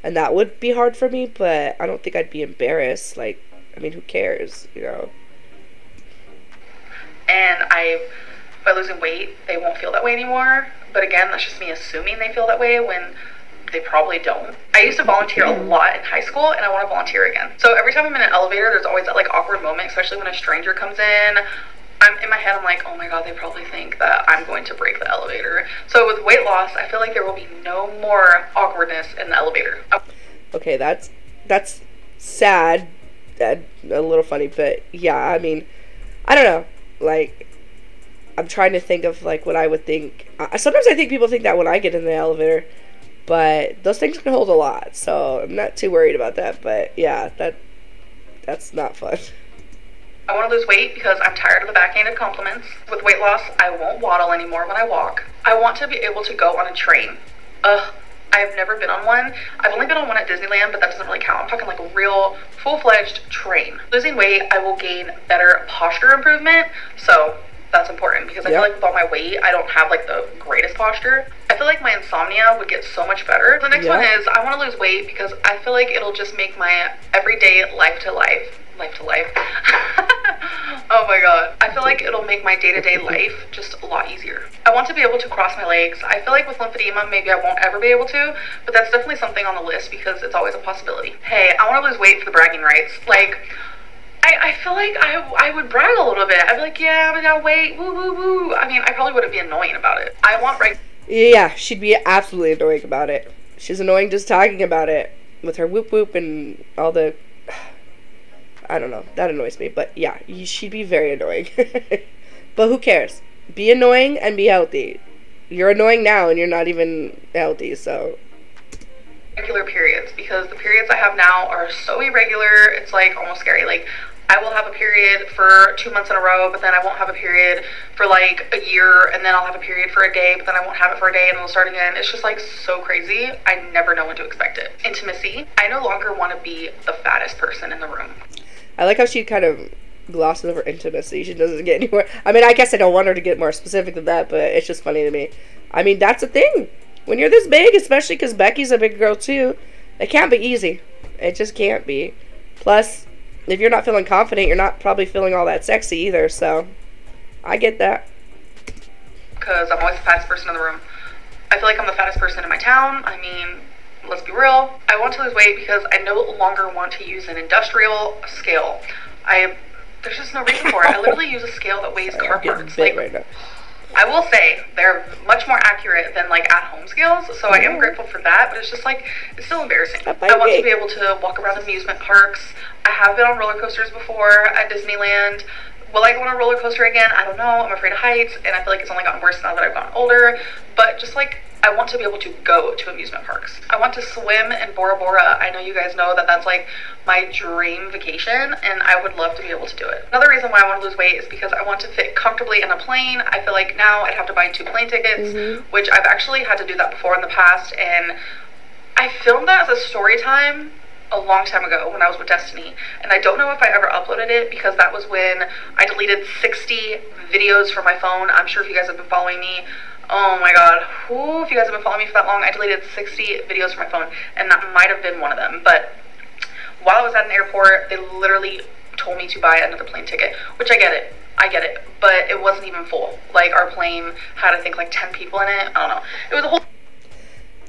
And that would be hard for me, but I don't think I'd be embarrassed. Like, I mean, who cares, And by losing weight, they won't feel that way anymore. But again, that's just me assuming they feel that way when they probably don't. I used to volunteer a lot in high school, and I want to volunteer again. So every time I'm in an elevator, there's always that like awkward moment, especially when a stranger comes in. I'm in my head, I'm like, oh my god, they probably think that I'm going to break the elevator. So with weight loss, I feel like there will be no more awkwardness in the elevator. Okay, that's sad, a little funny, but yeah, I mean, I don't know, like, I'm trying to think of like what I would think. Sometimes I think people think that when I get in the elevator, but those things can hold a lot, so I'm not too worried about that. But yeah, that's not fun. I want to lose weight because I'm tired of the backhanded compliments. With weight loss, I won't waddle anymore when I walk. I want to be able to go on a train. I've never been on one. I've only been on one at Disneyland, but that doesn't really count. I'm talking like a real full-fledged train. Losing weight, I will gain better posture improvement, so that's important because I feel like with all my weight, I don't have like the greatest posture. I feel like my insomnia would get so much better. The next one is I want to lose weight because I feel like it'll just make my everyday life to life. Oh my god. I feel like it'll make my day-to-day life just a lot easier. I want to be able to cross my legs. I feel like with lymphedema, maybe I won't ever be able to, but that's definitely something on the list because it's always a possibility. Hey, I want to lose weight for the bragging rights. Like, I feel like I would brag a little bit. I'd be like, yeah, I got weight, woo, woo, woo. I mean, I probably wouldn't be annoying about it. I want Yeah, she'd be absolutely annoying about it. She's annoying just talking about it with her whoop whoop and all the... I don't know. That annoys me. But yeah, she'd be very annoying. But who cares? Be annoying and be healthy. You're annoying now and you're not even healthy, so... Regular periods, because the periods I have now are so irregular, it's like almost scary. Like, I will have a period for 2 months in a row, but then I won't have a period for like a year, and then I'll have a period for a day, but then I won't have it for a day, and it'll start again. It's just like so crazy. I never know when to expect it. Intimacy. I no longer want to be the fattest person in the room. I like how she kind of glosses over intimacy. She doesn't get anywhere. I mean, I guess I don't want her to get more specific than that, but it's just funny to me. I mean, that's a thing. When you're this big, especially because Becky's a big girl too, it can't be easy. It just can't be. Plus, if you're not feeling confident, you're not probably feeling all that sexy either, so I get that. Because I'm always the fattest person in the room. I feel like I'm the fattest person in my town. I mean, let's be real. I want to lose weight because I no longer want to use an industrial scale. There's just no reason for it. I literally use a scale that weighs car parts. Like, right now. I will say they're much more accurate than like at-home scales, so I am grateful for that, but it's just like, it's still embarrassing. I want to be able to walk around amusement parks. I have been on roller coasters before at Disneyland. Will I go on a roller coaster again? I don't know. I'm afraid of heights, and I feel like it's only gotten worse now that I've gotten older, but just like, I want to be able to go to amusement parks. I want to swim in Bora Bora. I know you guys know that that's like my dream vacation, and I would love to be able to do it. Another reason why I want to lose weight is because I want to fit comfortably in a plane. I feel like now I'd have to buy 2 plane tickets, which I've actually had to do that before in the past, and I filmed that as a story time a long time ago when I was with Destiny, and I don't know if I ever uploaded it because that was when I deleted 60 videos from my phone. I'm sure if you guys have been following me, oh my god, if you guys have been following me for that long, I deleted 60 videos from my phone, and that might have been one of them. But while I was at an airport, they literally told me to buy another plane ticket, which I get it, but it wasn't even full. Like, our plane had, I think, like 10 people in it. I don't know. It was a whole...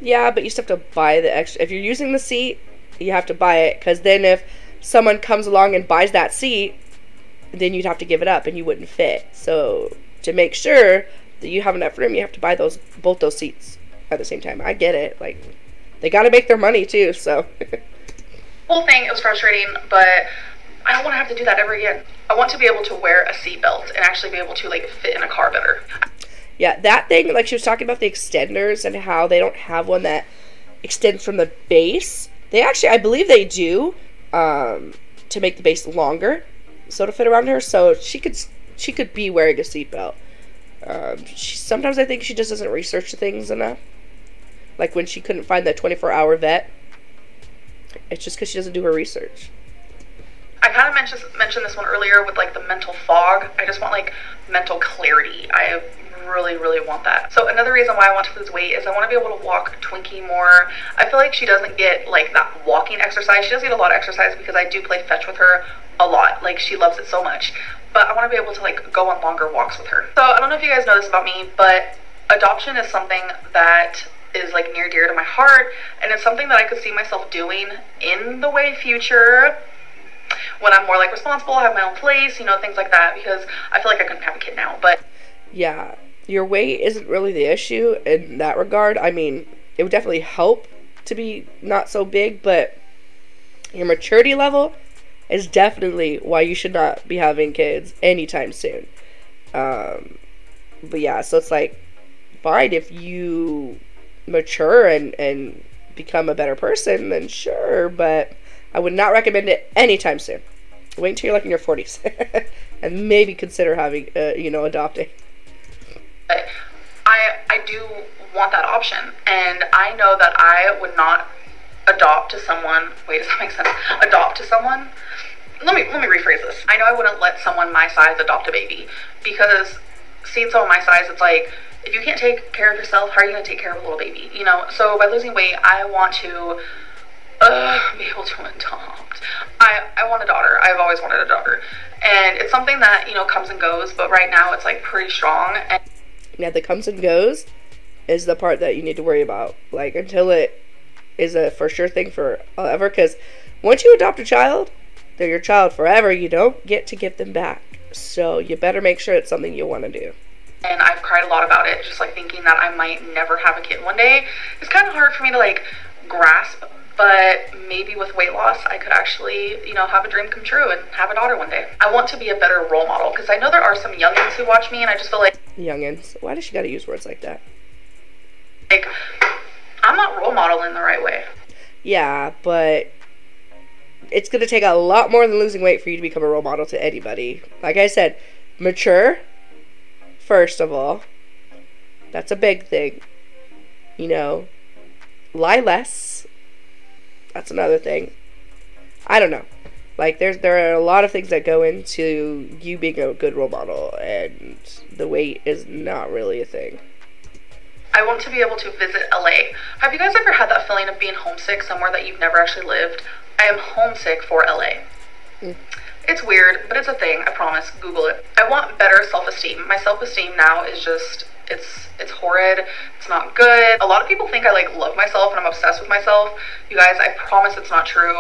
Yeah, but you still have to buy the extra. If you're using the seat, you have to buy it, because then if someone comes along and buys that seat, then you'd have to give it up and you wouldn't fit. So to make sure that you have enough room, you have to buy both those seats at the same time. I get it. Like, they got to make their money too, so. Whole thing, it was frustrating, but I don't want to have to do that ever again. I want to be able to wear a seatbelt and actually be able to like fit in a car better. Yeah, that thing, like she was talking about the extenders and how they don't have one that extends from the base. They actually, I believe they do, to make the base longer, so to fit around her. So she could be wearing a seatbelt. Sometimes I think she just doesn't research things enough. Like when she couldn't find that 24-hour vet, it's just because she doesn't do her research. I kind of mentioned this one earlier with like the mental fog. I just want like mental clarity. I really want that. So another reason why I want to lose weight is I want to be able to walk Twinkie more. I feel like she doesn't get like that walking exercise. She does get a lot of exercise because I do play fetch with her a lot. Like, she loves it so much. But I want to be able to like go on longer walks with her. So I don't know if you guys know this about me, but adoption is something that is like near dear to my heart, and it's something that I could see myself doing in the way future when I'm more like responsible, have my own place, you know, things like that, because I feel like I couldn't have a kid now. But yeah, your weight isn't really the issue in that regard. I mean, it would definitely help to be not so big, but your maturity level is definitely why you should not be having kids anytime soon. But yeah, so it's like, fine, if you mature and become a better person, then sure, but I would not recommend it anytime soon. Wait until you're like in your 40s and maybe consider having, adopting. I do want that option, and I know that I would not adopt to someone. Wait, does that make sense? Adopt to someone? Let me rephrase this. I know I wouldn't let someone my size adopt a baby, because seeing someone my size, it's like, if you can't take care of yourself, how are you going to take care of a little baby? You know, so by losing weight, I want to be able to adopt. I want a daughter. I've always wanted a daughter. And it's something that, you know, comes and goes, but right now it's like pretty strong. And yeah, the comes and goes is the part that you need to worry about. Like, until it is a for sure thing forever, because once you adopt a child, they're your child forever. You don't get to give them back. So you better make sure it's something you want to do. And I've cried a lot about it, just like thinking that I might never have a kid one day. It's kind of hard for me to like grasp, but maybe with weight loss, I could actually, you know, have a dream come true and have a daughter one day. I want to be a better role model, because I know there are some youngins who watch me, and I just feel like... Youngins? Why does she gotta use words like that? Like, I'm not role modeling the right way. Yeah, but it's gonna take a lot more than losing weight for you to become a role model to anybody. Like I said, mature, first of all. That's a big thing. You know, lie less. That's another thing. I don't know. Like, there are a lot of things that go into you being a good role model, and the weight is not really a thing. I want to be able to visit LA. Have you guys ever had that feeling of being homesick somewhere that you've never actually lived? I am homesick for LA. It's weird, but it's a thing, I promise. Google it. I want better self-esteem. My self-esteem now is just, it's horrid. It's not good. A lot of people think I like love myself and I'm obsessed with myself. You guys, I promise it's not true.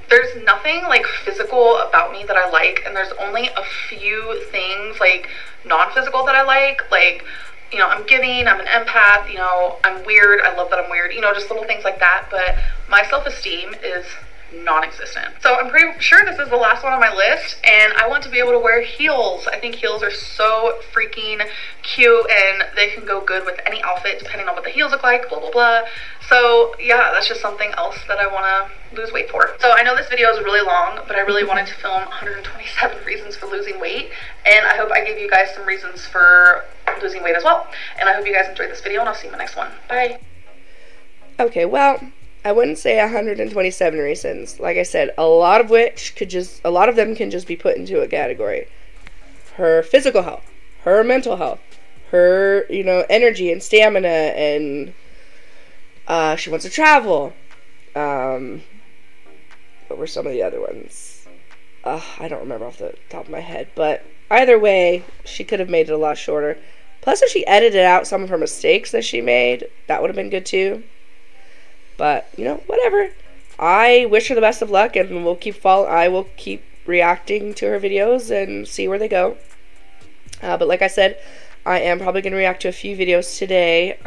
There's nothing like physical about me that I like, and there's only a few things like non-physical that I like, you know, I'm giving, I'm an empath, you know, I'm weird, I love that I'm weird, you know, just little things like that, but my self-esteem is non-existent. So I'm pretty sure this is the last one on my list, and I want to be able to wear heels. I think heels are so freaking cute, and they can go good with any outfit depending on what the heels look like, blah, blah, blah. So yeah, that's just something else that I want to lose weight for. So I know this video is really long, but I really wanted to film 127 reasons for losing weight, and I hope I gave you guys some reasons for losing weight as well. And I hope you guys enjoyed this video, and I'll see you in the next one. Bye. Okay, well, I wouldn't say 127 reasons. Like I said, a lot of them can just be put into a category. Her physical health, her mental health, her, you know, energy and stamina, and she wants to travel. What were some of the other ones? I don't remember off the top of my head, but either way, she could have made it a lot shorter. Plus, if she edited out some of her mistakes that she made, that would have been good too. But, you know, whatever. I wish her the best of luck, and I will keep reacting to her videos and see where they go. But like I said, I am probably going to react to a few videos today,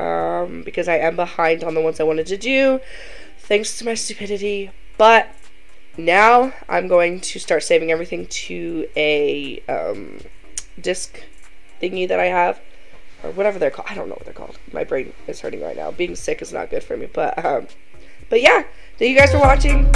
because I am behind on the ones I wanted to do, thanks to my stupidity. But now I'm going to start saving everything to a disc thingy that I have, or whatever they're called. I don't know what they're called. My brain is hurting right now. Being sick is not good for me. But yeah, thank you guys for watching.